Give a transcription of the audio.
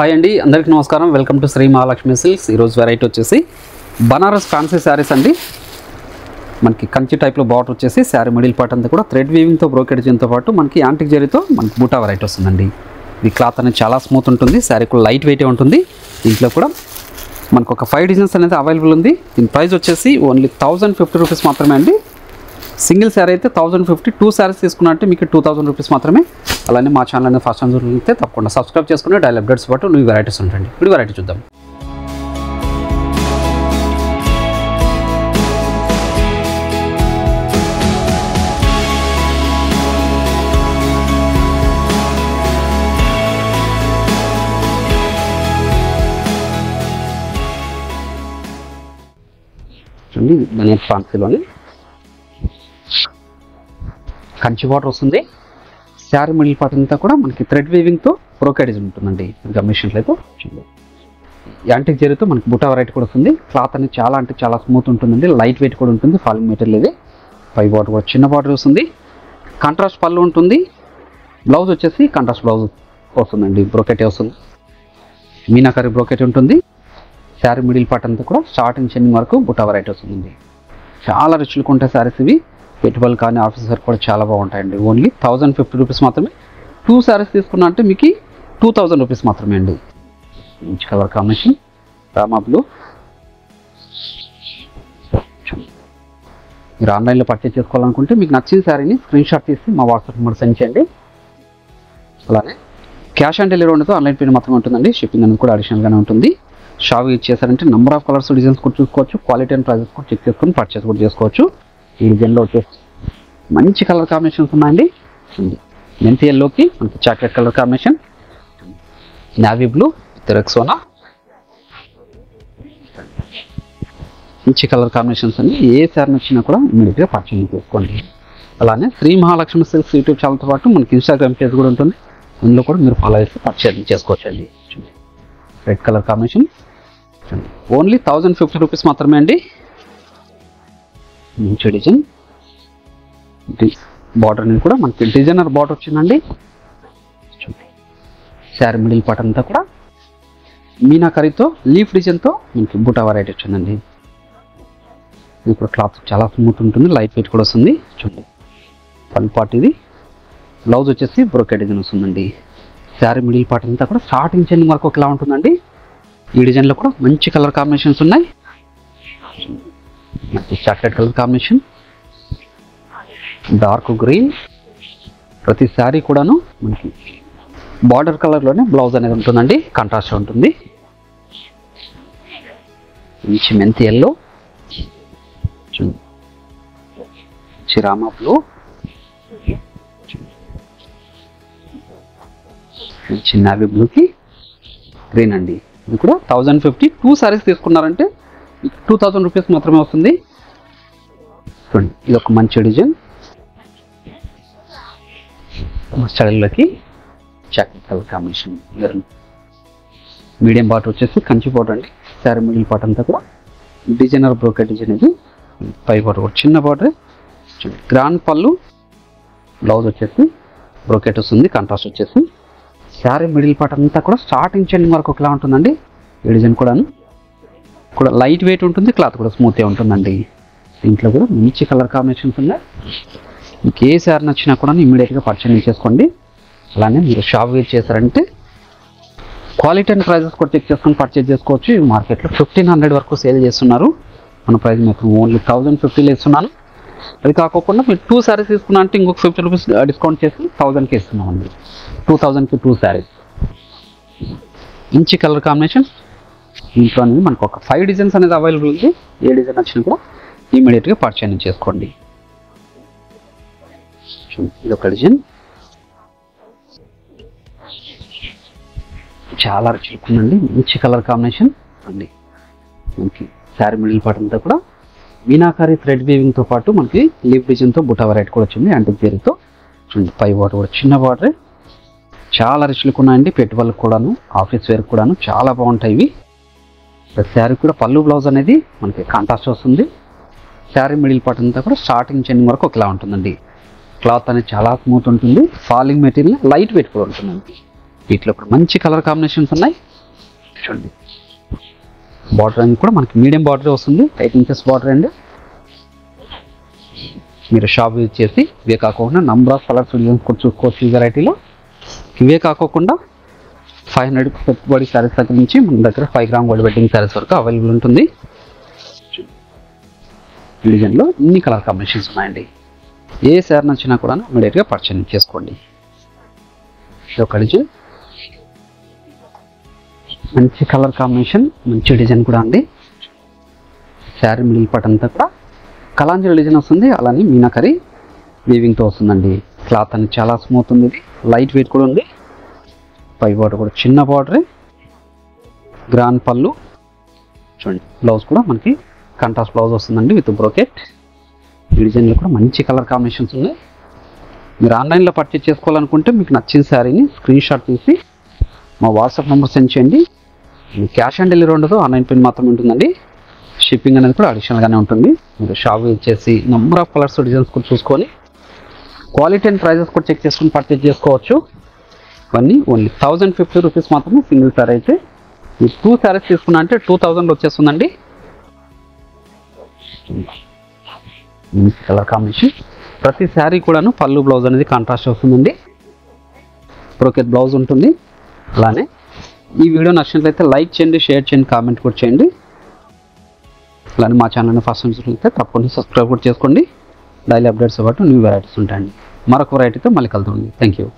Hi అండి, అందరికీ నమస్కారం. Welcome to Shri Mahalakshmi Silks. ఈరోజు వెరైటీ వచ్చేసి బనారస్ ఫ్యాన్సీ శారీస్ అండి. మనకి కంచి టైప్లో బార్డర్ వచ్చేసి శారీ మిడిల్ పార్ట్ అంతా కూడా థ్రెడ్ వీవింగ్తో బ్రోకెడ్ జీన్తో పాటు మనకి యాంటిక్ జరీతో మనకి బూటా వెరైటీ వస్తుందండి. ఈ క్లాత్ అనేది చాలా స్మూత్ ఉంటుంది, శారీ కూడా లైట్ వెయిటే ఉంటుంది. దీంట్లో కూడా మనకు ఒక 5 డిజైన్స్ అనేది అవైలబుల్ ఉంది. దీని ప్రైస్ వచ్చేసి ఓన్లీ 1050 రూపీస్ మాత్రమే అండి. సింగిల్ శారీ అయితే 1050, 2 శారీస్ తీసుకున్నట్టే మీకు 2000 రూపీస్ మాత్రమే. అలానే మా ఛానల్ అనేది ఫస్ట్ టైం చూస్తే తప్పకుండా సబ్స్క్రైబ్ చేసుకుని డైలీ అప్డేట్స్ పాటు న్యూ వెరైటీస్ ఉంటాయండి. ఇప్పుడు వెరైటీ చూద్దాం. చూడండి, బనియన్ ఫ్యాన్సీలోని కంచి బార్డర్ వస్తుంది. శారీ మిడిల్ పార్ట్ అంతా కూడా మనకి థ్రెడ్ వీవింగ్తో బ్రోకెడ్ ఉంటుందండి. గమనించినట్లయితే యాంటిక్ జరీతో మనకి బుటా వెరైటీ కూడా వస్తుంది. క్లాత్ అనేది చాలా స్మూత్ ఉంటుందండి, లైట్ వెయిట్ కూడా ఉంటుంది. ఫాలింగ్ మెటీరియల్ ఇది. పై బార్డర్ కూడా చిన్న బార్డర్ వస్తుంది. కాంట్రాస్ట్ పళ్ళు ఉంటుంది. బ్లౌజ్ వచ్చేసి కాంట్రాస్ట్ బ్లౌజ్ వస్తుందండి, బ్రోకెటే వస్తుంది. మీనాకరీ బ్రోకెట్ ఉంటుంది. శారీ మిడిల్ పార్ట్ అంతా కూడా స్టార్టింగ్ చెన్నింగ్ వరకు బుటా వెరైటీ వస్తుందండి. చాలా రిచ్లుగా ఉంటాయి శారీస్ ఇవి. పెట్టుబడులు కానీ ఆఫీసర్ కూడా చాలా బాగుంటాయండి. ఓన్లీ 1050 రూపీస్ మాత్రమే. 2 శారీస్ తీసుకున్నా అంటే మీకు 2000 రూపీస్ మాత్రమే అండి. మంచి కలర్ కాంబినేషన్ రామా బ్లూ. మీరు ఆన్లైన్లో పర్చేస్ చేసుకోవాలనుకుంటే మీకు నచ్చిన శారీని స్క్రీన్ షాట్ తీసి మా వాట్సాప్ నెంబర్ సెండ్ చేయండి. అలానే క్యాష్ ఆన్ డెలివరీ ఉండదు, ఆన్లైన్ పేమెంట్ మాత్రమే ఉంటుందండి. షిప్పింగ్ అనేది కూడా అడిషనల్గానే ఉంటుంది. షాప్ యూజ్ చేశారంటే నెంబర్ ఆఫ్ కలర్స్ డిజైన్స్ కూడా చూసుకోవచ్చు. క్వాలిటీ అండ్ ప్రైజెస్ కూడా చెక్ చేసుకొని పర్చేస్ కూడా చేసుకోవచ్చు. ఈ డిజైన్లో వచ్చేసి మంచి కలర్ కాంబినేషన్స్ ఉన్నాయండి. మెంతి ఎల్లోకి మనకి chocolate colour combination, navy blue with Rexona, మంచి కలర్ కాంబినేషన్స్ అండి. ఏ శారీ నచ్చినా కూడా ఇమీడియట్గా పర్చేజ్ చేసుకోండి. అలానే శ్రీ మహాలక్ష్మి సిల్క్స్ యూట్యూబ్ ఛానల్తో పాటు మనకి ఇన్స్టాగ్రామ్ పేజ్ కూడా ఉంటుంది. అందులో కూడా మీరు ఫాలో చేసి పర్చేజ్ చేసుకోవచ్చు అండి. Red colour combination only 1050 rupees మాత్రమే అండి. మంచి డిజైన్. బార్డర్ అనేది కూడా మనకి డిజైనర్ బార్డర్ వచ్చిందండి. శారీ మిడిల్ పార్ట్ అంతా కూడా మీనాకరీతో లీఫ్ డిజైన్తో మనకి బూటా వెరైటీ వచ్చిందండి. ఇది కూడా క్లాత్ చాలా స్మూత్ ఉంటుంది, లైట్ వెయిట్ కూడా వస్తుంది. చూడండి, పల్ పార్ట్ ఇది. బ్లౌజ్ వచ్చేసి బ్రోకెడ్ డిజైన్ వస్తుందండి. శారీ మిడిల్ పార్ట్ అంతా కూడా స్టార్టింగ్ చెన్నింగ్ వరకు ఒకలా ఉంటుందండి. ఈ డిజైన్లో కూడా మంచి కలర్ కాంబినేషన్స్ ఉన్నాయి. మంచి chocolate colour combination, dark green. ప్రతి శారీ కూడాను మనకి బార్డర్ కలర్లోనే బ్లౌజ్ అనేది ఉంటుందండి, కాంట్రాస్ట్ ఉంటుంది. మంచి మెంతి ఎల్లో, చిరామా బ్లూ, మంచి నావీ బ్లూకి గ్రీన్ అండి. ఇది కూడా 1050. 2 శారీస్ తీసుకున్నారంటే 2000 రూపీస్ మాత్రమే వస్తుంది. చూడండి, ఇది ఒక మంచి డిజైన్. మస్టర్డ్లోకి chocolate colour combination. Medium border వచ్చేసి కంచి బార్డర్ అండి. శారీ మిడిల్ పార్ట్ అంతా కూడా డిజైనర్ బ్రోకెట్ డిజైన్ ఇది. పై బార్డర్ కూడా చిన్న బార్డర్. గ్రాండ్ పళ్ళు, బ్లౌజ్ వచ్చేసి బ్రోకెట్ వస్తుంది, కాంట్రాస్ట్ వచ్చేసి. శారీ మిడిల్ పార్ట్ అంతా కూడా స్టార్టింగ్ చెండింగ్ వరకు ఒకలా ఉంటుందండి. ఈ డిజైన్ కూడా లైట్ వెయిట్ ఉంటుంది, క్లాత్ కూడా స్మూత్గా ఉంటుందండి. దీంట్లో కూడా మంచి కలర్ కాంబినేషన్స్ ఉన్నాయి. మీకు ఏ శారీ నచ్చినా కూడా ఇమీడియట్గా పర్చేజ్ చేసుకోండి. అలానే మీరు షాప్ యూజ్ చేశారంటే క్వాలిటీ అండ్ ప్రైజెస్ కూడా చెక్ చేసుకొని పర్చేజ్ చేసుకోవచ్చు. ఈ మార్కెట్లో 1500 వరకు సేల్ చేస్తున్నారు. మన ప్రైస్ మాత్రం ఓన్లీ 1050లో ఇస్తున్నాను. అది కాకుండా మీరు 2 శారీస్ తీసుకున్నా అంటే ఇంకొక 50 రూపీస్ డిస్కౌంట్ చేసి 1000కి ఇస్తున్నామండి. 2000కి 2 శారీస్. మంచి కలర్ కాంబినేషన్. ఇంట్లో అనేది మనకు ఒక 5 డిజైన్స్ అనేది అవైలబుల్ ఉంది. ఏ డిజైన్ వచ్చినా కూడా ఇమీడియట్గా పర్చేజ్ చేసుకోండి. ఇది ఒక డిజైన్, చాలా రిచ్ లుక్ ఉందండి. మంచి కలర్ కాంబినేషన్ అండి. మనకి శారీ మిడిల్ పార్ట్ అంతా కూడా మీనాకారీ థ్రెడ్ వీవింగ్తో పాటు మనకి లీఫ్ డిజైన్తో బుటా వెరైటీ కూడా వచ్చింది, యాంటిక్ జరీతో. చూడండి, పై బార్డర్ కూడా చిన్న బార్డరే. చాలా రిచ్ లుక్ ఉన్నాయండి. పెట్టుబడులకు కూడాను, ఆఫీస్ వేర్ కూడాను చాలా బాగుంటాయి ఇవి. శారీ కూడా పళ్ళు బ్లౌజ్ అనేది మనకి కాంట్రాస్ట్ వస్తుంది. శారీ మిడిల్ పార్ట్ అంతా కూడా స్టార్టింగ్ చెన్నింగ్ వరకు ఒకలా ఉంటుందండి. క్లాత్ అనేది చాలా స్మూత్ ఉంటుంది, ఫాలింగ్ మెటీరియల్, లైట్ వెయిట్ కూడా ఉంటుందండి. వీటిలో కూడా మంచి కలర్ కాంబినేషన్స్ ఉన్నాయి. చూడండి. బార్డర్ అనేది కూడా మనకి మీడియం బార్డర్ వస్తుంది, 8 ఇంచెస్ బార్డర్ అండి. మీరు షాప్ యూజ్ చేసి ఇవే కాకుండా నంబర్ ఆఫ్ కలర్స్ కూడా చూసుకోవచ్చు. ఈ వెరైటీలో ఇవే కాకుండా 500 పెట్టుబడి శారీస్ దగ్గర నుంచి మన దగ్గర 5 గ్రామ్ గోల్డ్ వెడ్డింగ్ శారీస్ వరకు అవైలబుల్ ఉంటుంది. ఈ డిజైన్లో ఇన్ని కలర్ కాంబినేషన్స్ ఉన్నాయండి. ఏ శారీ నచ్చినా కూడా ఇమీడియట్గా పర్చేజ్ చేసుకోండి. ఇది ఒక డిజైన్, మంచి కలర్ కాంబినేషన్, మంచి డిజైన్ కూడా అండి. శారీ మిడిల్ పార్ట్ అంతా కూడా కలాంజలి డిజైన్ వస్తుంది, అలానే మీనాకరీ వీవింగ్తో వస్తుందండి. క్లాత్ అనేది చాలా స్మూత్ ఉంది, ఇది లైట్ వెయిట్ కూడా ఉంది. పై బార్డర్ కూడా చిన్న బార్డరే, గ్రాండ్ పళ్ళు చూడండి. బ్లౌజ్ కూడా మనకి కాంట్రాస్ట్ బ్లౌజ్ వస్తుందండి విత్ బ్రోకెట్. ఈ డిజైన్లో కూడా మంచి కలర్ కాంబినేషన్స్ ఉన్నాయి. మీరు ఆన్లైన్లో పర్చేజ్ చేసుకోవాలనుకుంటే మీకు నచ్చిన శారీని స్క్రీన్ షాట్ తీసి మా వాట్సాప్ నెంబర్ సెండ్ చేయండి. క్యాష్ ఆన్ డెలివరీ ఉండదు, ఆన్లైన్ పేమెంట్ మాత్రమే ఉంటుందండి. షిప్పింగ్ అనేది కూడా అడిషనల్గానే ఉంటుంది. మీరు షాప్ వచ్చేసి నెంబర్ ఆఫ్ కలర్స్ డిజైన్స్ కూడా చూసుకొని క్వాలిటీ అండ్ ప్రైజెస్ కూడా చెక్ చేసుకుని పర్చేజ్ చేసుకోవచ్చు. ఇవన్నీ ఓన్లీ 1050 రూపీస్ మాత్రమే సింగిల్ శారీ అయితే. మీరు 2 శారీస్ తీసుకున్నా అంటే 2000 వచ్చేస్తుందండి. కలర్ కాంబినేషన్, ప్రతి శారీ కూడాను పళ్ళు బ్లౌజ్ అనేది కాంట్రాస్ట్ వస్తుందండి, బ్రోకెట్ బ్లౌజ్ ఉంటుంది. అలానే ఈ వీడియో నచ్చినట్లయితే లైక్ చేయండి, షేర్ చేయండి, కామెంట్ కూడా చేయండి. అలానే మా ఛానల్ని ఫస్ట్ చూసినట్లయితే తప్పకుండా సబ్స్క్రైబ్ కూడా చేసుకోండి. డైలీ అప్డేట్స్ పాటు న్యూ వెరైటీస్ ఉంటాయండి. మరొక వెరైటీతో మళ్ళీ కలుద్దామండి. Thank you.